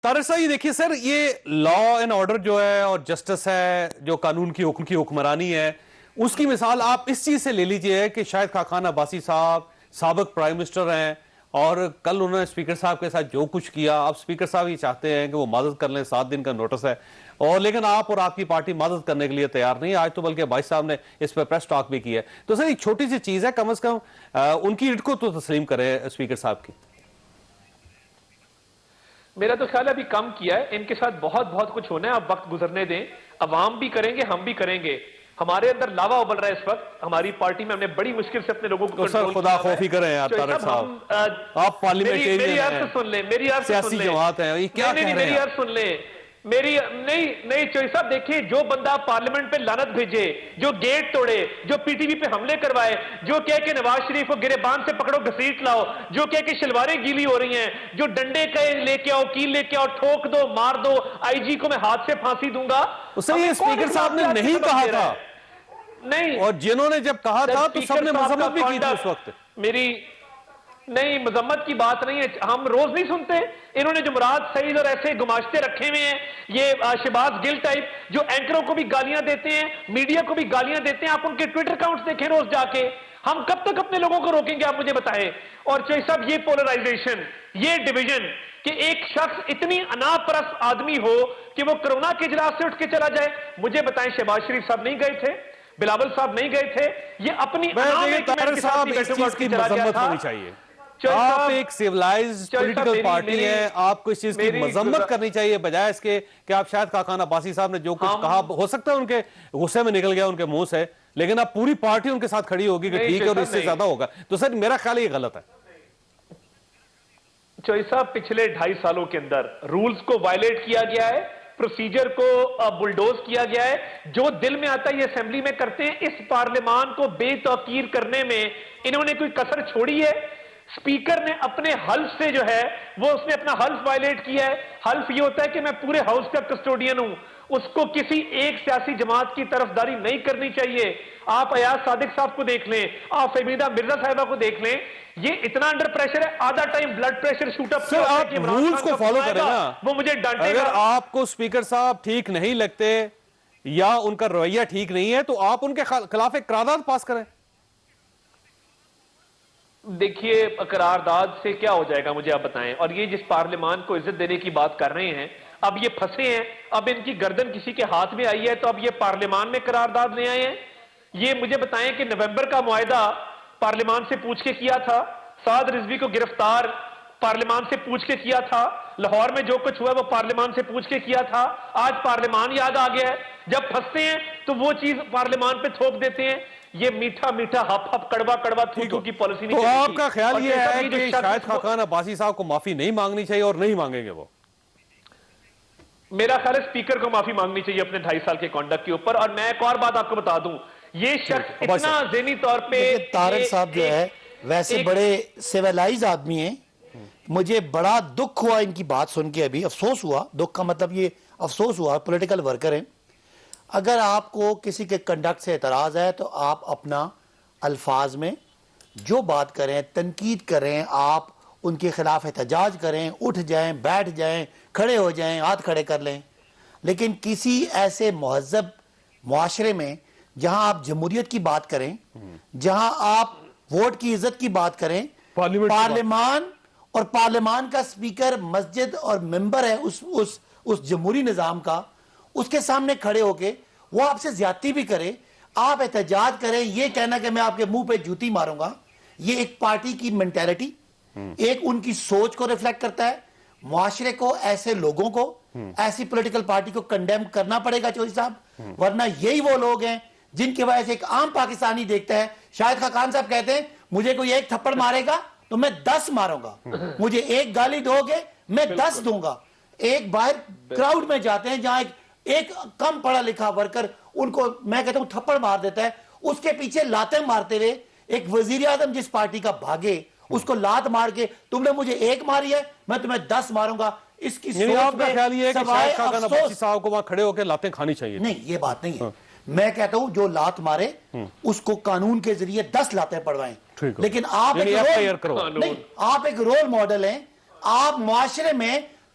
طارق صاحب یہ دیکھیے سر، یہ لا اینڈ آرڈر جو ہے اور جسٹس ہے، جو قانون کی حکمرانی ہے، اس کی مثال آپ اس چیز سے لے لیجئے کہ شاہد خاقان عباسی صاحب سابق پرائم منسٹر ہیں، اور کل انہوں نے اسپیکر صاحب کے ساتھ جو کچھ کیا، اب اسپیکر صاحب یہ چاہتے ہیں کہ وہ معذرت کر لیں، 7 دن کا نوٹس ہے، اور لیکن آپ اور آپ کی پارٹی معذرت کرنے کے لیے تیار نہیں. آج تو بلکہ بھائی صاحب نے اس پہ پریس ٹاک بھی کی ہے. تو سر ایک چھوٹی سی چیز ہے، کم از کم ان کی اٹ کو تو تسلیم کرے اسپیکر صاحب کی. میرا تو خیال ہے ابھی کم کیا ہے، ان کے ساتھ بہت بہت کچھ ہونا ہے، اب وقت گزرنے دیں. عوام بھی کریں گے، ہم بھی کریں گے. ہمارے اندر لاوا ابل رہا ہے اس وقت. ہماری پارٹی میں ہم نے بڑی مشکل سے اپنے لوگوں کو کنٹرول کیا. خدا خوفی کریں یار طارق صاحب، آپ پارلیمنٹیرین ہیں، میری عرض سے سن لیں، سیاسی جماعت ہے، یہ کیا کہہ رہے ہیں؟ میری عرض سن لیں. نہیں چوئی صاحب، دیکھیں جو بندہ پارلیمنٹ پہ لعنت بھیجے، جو گیٹ توڑے، جو پی ٹی وی پہ حملے کروائے، جو کہے کہ نواز شریف کو گریبان سے پکڑو گھسیٹ لاؤ، جو کہے کہ شلواریں گیلی ہو رہی ہیں، جو ڈنڈے لے کے آؤ، کیل لے کے آؤ، ٹھوک دو، مار دو، آئی جی کو میں ہاتھ سے پھانسی دوں گا. اسے یہ اسپیکر صاحب نے نہیں کہا تھا، نہیں، اور جنہوں نے جب کہا تھا تو سب نے مذمت بھی کی تھی اس وقت. نہیں، مذمت کی بات نہیں ہے. ہم روز نہیں سنتے انہوں نے جمعرات سعید اور ایسے گماشتے رکھے ہوئے ہیں، یہ شہباز گل ٹائپ جو اینکروں کو بھی گالیاں دیتے ہیں، میڈیا کو بھی گالیاں دیتے ہیں. آپ ان کے ٹویٹر اکاؤنٹس دیکھیں روز جا کے. ہم کب تک اپنے لوگوں کو روکیں گے، آپ مجھے بتائیں. اور چوئی صاحب، یہ پولرائزیشن، یہ ڈویژن، کہ ایک شخص اتنی انا پرست آدمی ہو کہ وہ کرونا کے اجلاس سے اٹھ کے چلا جائے. مجھے بتائیں، شہباز شریف صاحب نہیں گئے تھے، بلاول صاحب نہیں گئے تھے. یہ اپنی طارق صاحب اس چیز کی مذمت ہونی چاہیے. آپ ایک سیولائزڈ پولیٹیکل پارٹی ہیں، آپ کو اس چیز کی مذمت کرنی چاہیے، بجائے اس کے کہ آپ شاید خاقان عباسی صاحب نے جو کچھ کہا، ہو سکتا ہے ان کے غصے میں نکل گیا ان کے منہ سے، لیکن اب پوری پارٹی ان کے ساتھ کھڑی ہوگی کہ ٹھیک ہے اور اس سے زیادہ ہوگا. تو سر میرا خیال یہ غلط ہے. چوئی صاحب، پچھلے 2.5 سالوں کے اندر رولز کو وائلیٹ کیا گیا ہے، پروسیجر کو بلڈوز کیا گیا ہے. جو دل میں آتا ہے یہ اسمبلی میں کرتے ہیں. اس پارلیمان کو بے توقیر کرنے میں انہوں نے کوئی کسر چھوڑی ہے؟ سپیکر نے اپنے حلف سے جو ہے وہ اس نے اپنا حلف وائلیٹ کیا ہے. حلف یہ ہوتا ہے کہ میں پورے ہاؤس کا کسٹوڈین ہوں. اس کو کسی ایک سیاسی جماعت کی طرفداری نہیں کرنی چاہیے. آپ ایاز صادق صاحب کو دیکھ لیں، آپ فہمیدہ مرزا صاحبہ کو دیکھ لیں، یہ اتنا انڈر پریشر ہے، آدھا time blood pressure shoot up. سر آپ رولز کو فالو کریں نا. وہ مجھے ڈانٹے گا. اگر آپ کو سپیکر صاحب ٹھیک نہیں لگتے یا ان کا رویہ ٹھیک نہیں ہے تو آپ ان کے خلاف ایک قرارداد پاس کریں. دیکھیے، قرارداد سے کیا ہو جائے گا مجھے آپ بتائیں. اور یہ جس پارلیمان کو عزت دینے کی بات کر رہے ہیں، اب یہ پھنسے ہیں، اب ان کی گردن کسی کے ہاتھ میں آئی ہے، تو اب یہ پارلیمان میں قرارداد لے آئے ہیں. یہ مجھے بتائیں کہ نومبر کا معاہدہ پارلیمان سے پوچھ کے کیا تھا، سعد رضوی کو گرفتار پارلیمان سے پوچھ کے کیا تھا، لاہور میں جو کچھ ہوا وہ پارلیمان سے پوچھ کے کیا تھا. آج پارلیمان یاد آ گیا ہے. جب پھنستے ہیں تو وہ چیز پارلیمان پہ تھوپ دیتے ہیں. یہ میٹھا میٹھا ہپ ہپ کڑوا کڑوا تھو تھو کی پالیسی نہیں. تو آپ کا خیال یہ ہے کہ شاہد خاقان عباسی صاحب کو معافی نہیں مانگنی چاہیے اور نہیں مانگیں گے وہ؟ میرا خیال ہے اسپیکر کو معافی مانگنی چاہیے اپنے 2.5 سال کے کانڈکٹ کے اوپر. اور میں ایک اور بات آپ کو بتا دوں، یہ شخص اتنا ذہنی طور پہ، طارق صاحب جو ہے ویسے بڑے سیولائز آدمی ہیں. مجھے بڑا دکھ ہوا ان کی بات سن کے، ابھی افسوس ہوا. دکھ کا مطلب یہ افسوس ہوا، پولیٹیکل ورکر ہیں. اگر آپ کو کسی کے کنڈکٹ سے اعتراض ہے تو آپ اپنا الفاظ میں جو بات کریں، تنقید کریں، آپ ان کے خلاف احتجاج کریں، اٹھ جائیں، بیٹھ جائیں، کھڑے ہو جائیں، ہاتھ کھڑے کر لیں. لیکن کسی ایسے مہذب معاشرے میں جہاں آپ جمہوریت کی بات کریں، جہاں آپ ووٹ کی عزت کی بات کریں، پارلیمان اور پارلیمان کا سپیکر مسجد اور ممبر ہے اس جمہوری نظام کا، اس کے سامنے کھڑے ہو کے وہ آپ سے زیادتی بھی کرے، آپ احتجاج کریں، یہ کہنا کہ میں آپ کے منہ پہ جوتی ماروں گا، یہ ایک پارٹی کی مینٹیلٹی، ایک ان کی سوچ کو ریفلیکٹ کرتا ہے. معاشرے کو، ایسے لوگوں کو، ایسی پولیٹیکل پارٹی کو کنڈیم کرنا پڑے گا چودھری صاحب. ورنہ یہی وہ لوگ ہیں جن کی وجہ سے ایک عام پاکستانی دیکھتا ہے. شاہد خاقان صاحب کہتے ہیں مجھے کوئی ایک تھپڑ مارے گا تو میں 10 ماروں گا، مجھے ایک گالی دو گے میں 10 دوں گا. ایک باہر کراؤڈ میں جاتے ہیں جہاں ایک کم پڑھا لکھا ورکر ان کو میں کہتا ہوں تھپڑ مار دیتا ہے، اس کے پیچھے لاتیں مارتے ہوئے ایک وزیر اعظم جس پارٹی کا بھاگے، اس کو لات مار کے تم نے مجھے ایک ماری ہے میں تمہیں 10 ماروں گا. اس کی سوچ میں سوائے افسوس صاحب کو وہاں کھڑے ہو کے لاتیں کھانی چاہیے. نہیں، یہ بات نہیں ہے. میں کہتا ہوں جو لات مارے اس کو قانون کے ذریعے 10 لاتیں پڑھوائیں. لیکن آپ ایک رول ماڈل ہیں. آپ معاشرے میں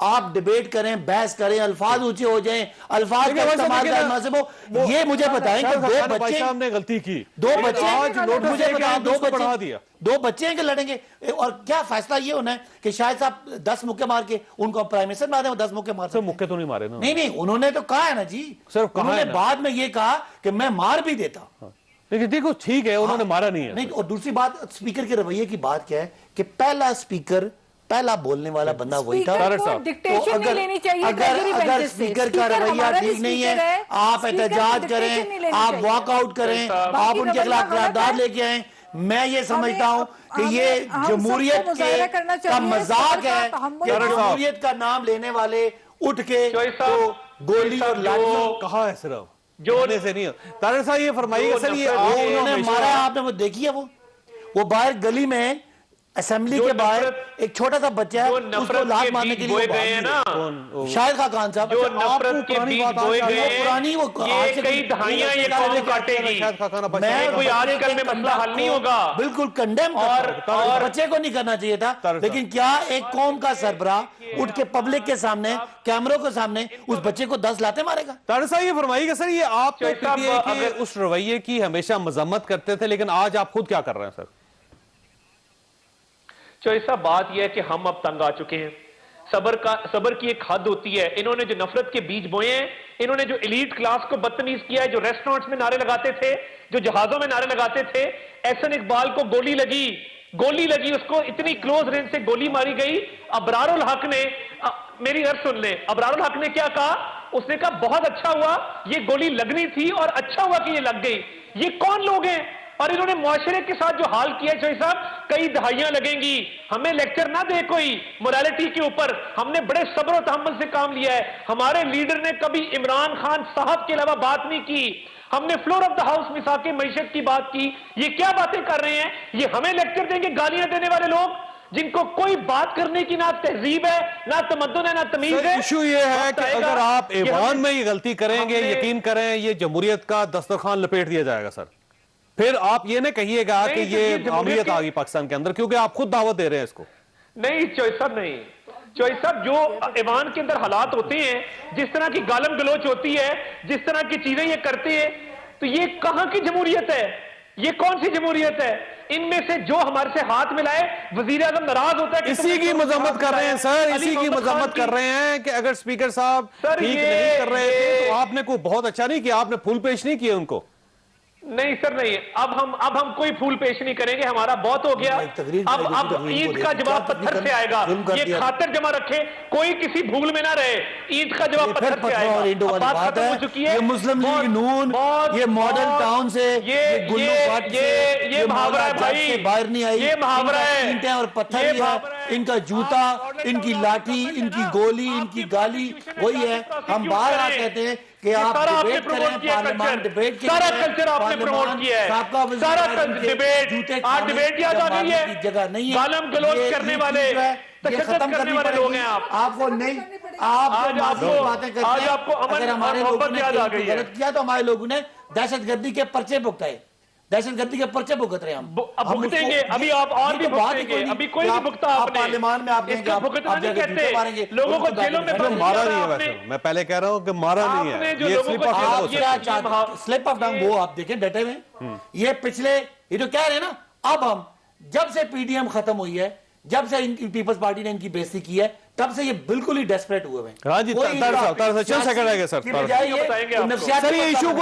آپ ڈیبیٹ کریں, بحث کریں, الفاظ اونچے ہو جائیں, الفاظ کا استعمال کا مناسب ہو. یہ مجھے بتائیں کہ دو بچے نے غلطی کی, دو بچے مجھے بتائیں دو بچے ہیں کہ لڑیں گے, اور کیا فیصلہ یہ ہونا ہے کہ شاہد صاحب 10 مکے مار کے ان کو پرائم منسٹر بنا دیں, وہ 10 مکے مار سر مکے تو نہیں مارے نا. نہیں انہوں نے تو کہا ہے نا جی, انہوں نے بعد میں یہ کہا کہ میں مار بھی دیتا. لیکن دیکھو ٹھیک ہے, انہوں نے مارا نہیں ہے. نہیں, اور دوسری بات اسپیکر کے رویے کی بات کیا ہے کہ پہلا اسپیکر, پہلا بولنے والا بندہ وہی تھا. اگر اسپیکر کا رویہ ٹھیک نہیں ہے, آپ احتجاج کریں, آپ واک آؤٹ کریں, آپ ان کے خلاف قرارداد لے کے آئیں. میں یہ سمجھتا ہوں کہ یہ جمہوریت کا مذاق ہے کہ جمہوریت کا نام لینے والے اٹھ کے گولی اور لاٹھی کہا ہے صرف جو سے نہیں. طاہر صاحب یہ فرمائیے کہ سر یہ انہوں نے مارا, آپ نے وہ دیکھی ہے, وہ باہر گلی میں اسمبلی کے باہر ایک چھوٹا سا بچہ ہے, اس کو لات مارنے کے لیے شاہد خاقان صاحب, جو نفرت کے بیج بوئے گئے ہیں, یہ کئی دہائیاں یہ قوم کاٹے گی. میں کوئی آج کل میں مسئلہ حل نہیں ہوگا. بالکل کنڈیم اور بچے کو نہیں کرنا چاہیے تھا, لیکن کیا ایک قوم کا سربراہ اٹھ کے پبلک کے سامنے, کیمروں کے سامنے اس بچے کو 10 لاتے مارے گا؟ طاہر صاحب یہ فرمائیے کہ سر یہ آپ تو پی ٹی اے کے اس رویے کی ہمیشہ مذمت کرتے تھے, لیکن آج آپ خود کیا کر رہے ہیں سر؟ ایسا بات یہ ہے کہ ہم اب تنگ آ چکے ہیں. صبر کی ایک حد ہوتی ہے. انہوں نے جو نفرت کے بیج بوئے ہیں, انہوں نے جو ایلیٹ کلاس کو بدتمیز کیا ہے, جو ریسٹورنٹس میں نعرے لگاتے تھے, جو جہازوں میں نعرے لگاتے تھے, احسن اقبال کو گولی لگی, اس کو اتنی کلوز رینج سے گولی ماری گئی. ابرار الحق نے, میری غرض سن لیں, ابرار الحق نے کیا کہا؟ اس نے کہا بہت اچھا ہوا یہ گولی لگنی تھی اور اچھا ہوا کہ یہ لگ گئی. یہ کون لوگ ہیں؟ اور انہوں نے معاشرے کے ساتھ جو حال کیا ہے شاہد صاحب, کئی دہائیاں لگیں گی. ہمیں لیکچر نہ دے کوئی مورالٹی کے اوپر, ہم نے بڑے صبر و تحمل سے کام لیا ہے. ہمارے لیڈر نے کبھی عمران خان صاحب کے علاوہ بات نہیں کی. ہم نے فلور آف دا ہاؤس مساق معیشت کی بات کی. یہ کیا باتیں کر رہے ہیں؟ یہ ہمیں لیکچر دیں گے گالیاں دینے والے لوگ, جن کو کوئی بات کرنے کی نہ تہذیب ہے, نہ تمدن ہے, نہ تمیز ہے. ایشو یہ ہے کہ اگر آپ ایوان میں یہ غلطی کریں گے, یقین کریں یہ جمہوریت کا دسترخوان لپیٹ دیا جائے گا سر. پھر آپ یہ نہ کہیے گا کہ یہ عامریت آ گئی پاکستان کے اندر, کیونکہ آپ خود دعوت دے رہے ہیں اس کو. نہیں چوہی صاحب, جو ایوان کے اندر حالات ہوتے ہیں, جس طرح کی گالم گلوچ ہوتی ہے, جس طرح کی چیزیں یہ کرتے ہیں, تو یہ کہاں کی جمہوریت ہے؟ یہ کون سی جمہوریت ہے؟ ان میں سے جو ہمارے سے ہاتھ ملائے, وزیر اعظم ناراض ہوتا ہے. اسی کی مذمت کر رہے ہیں سر, اسی کی مذمت کر رہے ہیں کہ اگر اسپیکر صاحب ٹھیک نہیں کر رہے تھے تو آپ نے کوئی بہت اچھا نہیں کیا, آپ نے پھول پیش نہیں کیے ان کو. نہیں سر نہیں, اب ہم کوئی پھول پیش نہیں کریں گے, ہمارا بہت ہو گیا. اب عید کا جواب پتھر سے آئے گا. یہ خاطر جمع رکھے, کوئی کسی بھول میں نہ رہے. عید کا جواب پتھر سے آئے گا. بات ختم ہو چکی ہے. یہ مسلم لیگ نون, یہ ماڈل ٹاؤن سے, یہ محاورہ ہے بھائی, باہر نہیں آئی. یہ محاورہ ہے, اینٹیں اور پتھر ہی ہے, ان کا جوتا, ان کی لاٹھی, ان کی گولی, ان کی گالی وہی ہے. ہم باہر آ کہتے ہیں کہ آپ ڈیبیٹ کریں, پارلیمان ڈیبیٹ کے سارا کلچر آپ نے پروموٹ کیا ہے. سارا ڈیبیٹ, آج ڈیبیٹ یاد آ گئی ہے. جگہ نہیں ہے, گالم گلوچ کرنے والے, تشدد کرنے والے لوگ ہیں آپ. آپ کو نہیں, آپ باتیں کرتے ہیں. اگر ہمارے لوگوں نے غلط کیا تو ہمارے لوگوں نے دہشت گردی کے پرچے بھگتائے, دہشت گردی کے پرچے بھگت رہے ہیں ہم. اب بھگتیں گے, ابھی آپ اور بھی بھگتیں گے, ابھی کوئی نہیں بھگتا. آپ نے پارلیمان میں آپ اس کو بھگتنا نہیں کہتے, لوگوں کو جیلوں میں بند مارا نہیں ہے. ویسے میں پہلے کہہ رہا ہوں کہ مارا نہیں ہے, یہ سلپ آف ٹنگ وہ آپ دیکھیں ڈٹے میں. یہ پچھلے, یہ جو کہہ رہے ہیں نا, اب ہم جب سے پی ڈی ایم ختم ہوئی ہے, جب سے پیپلز پارٹی نے ان کی بےعزتی کی ہے, تب سے یہ بالکل ہی ڈیسپریٹ ہوئے ہیں. ہاں جی, چند سیکنڈ رہ گئے سر. سر یہ ایشو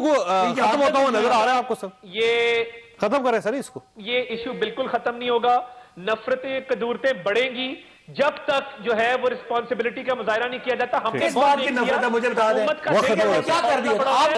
کو ختم ہوتا ہوا نظر آ رہا ہے آپ کو سر؟ یہ ختم کریں سر اس کو. یہ ایشو بالکل ختم نہیں ہوگا. نفرتیں قدورتیں بڑھیں گی جب تک جو ہے وہ رسپانسبلٹی کا مظاہرہ نہیں کیا جاتا. ہم کس بات کی نفرت ہے مجھے بتا دیں, حکومت کا کیا کر دیا آپ؟